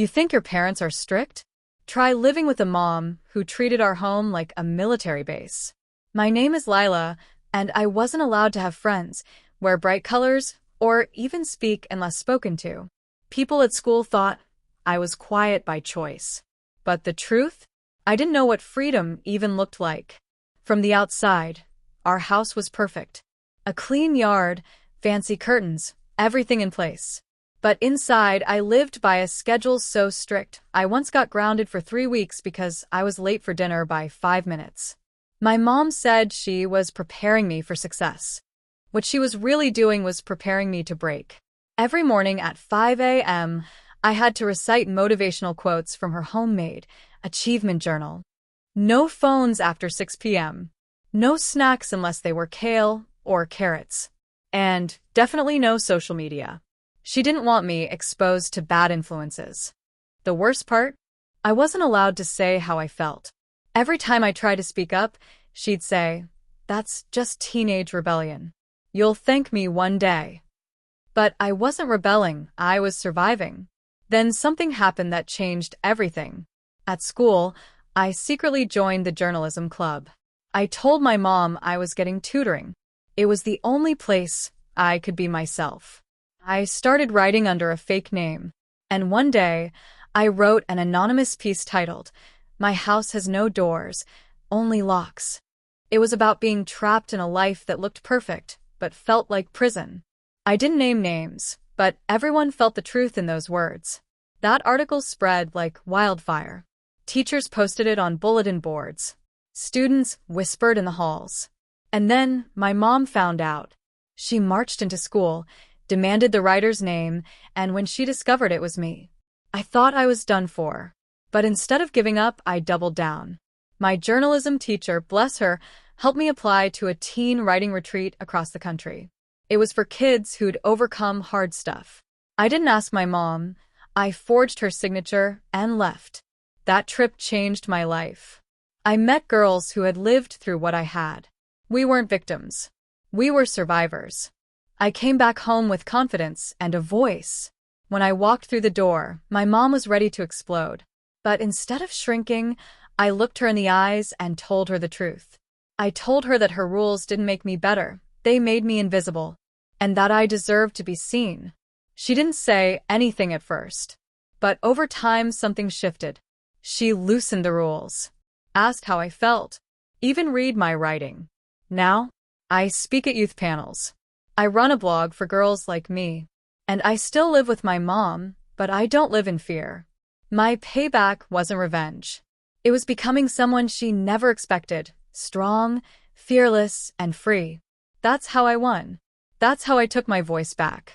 You think your parents are strict? Try living with a mom who treated our home like a military base. My name is Lila, and I wasn't allowed to have friends, wear bright colors, or even speak unless spoken to. People at school thought I was quiet by choice. But the truth? I didn't know what freedom even looked like. From the outside, our house was perfect. A clean yard, fancy curtains, everything in place. But inside, I lived by a schedule so strict, I once got grounded for 3 weeks because I was late for dinner by 5 minutes. My mom said she was preparing me for success. What she was really doing was preparing me to break. Every morning at 5 a.m., I had to recite motivational quotes from her homemade achievement journal. No phones after 6 p.m. No snacks unless they were kale or carrots. And definitely no social media. She didn't want me exposed to bad influences. The worst part? I wasn't allowed to say how I felt. Every time I tried to speak up, she'd say, "That's just teenage rebellion. You'll thank me one day." But I wasn't rebelling, I was surviving. Then something happened that changed everything. At school, I secretly joined the journalism club. I told my mom I was getting tutoring. It was the only place I could be myself. I started writing under a fake name, and one day, I wrote an anonymous piece titled, "My house has no doors, only locks." It was about being trapped in a life that looked perfect, but felt like prison. I didn't name names, but everyone felt the truth in those words. That article spread like wildfire. Teachers posted it on bulletin boards. Students whispered in the halls. And then my mom found out. She marched into school, demanded the writer's name, and when she discovered it was me, I thought I was done for. But instead of giving up, I doubled down. My journalism teacher, bless her, helped me apply to a teen writing retreat across the country. It was for kids who'd overcome hard stuff. I didn't ask my mom. I forged her signature and left. That trip changed my life. I met girls who had lived through what I had. We weren't victims. We were survivors. I came back home with confidence and a voice. When I walked through the door, my mom was ready to explode. But instead of shrinking, I looked her in the eyes and told her the truth. I told her that her rules didn't make me better, they made me invisible, and that I deserved to be seen. She didn't say anything at first, but over time something shifted. She loosened the rules, asked how I felt, even read my writing. Now, I speak at youth panels. I run a blog for girls like me. And I still live with my mom, but I don't live in fear. My payback wasn't revenge. It was becoming someone she never expected, strong, fearless, and free. That's how I won. That's how I took my voice back.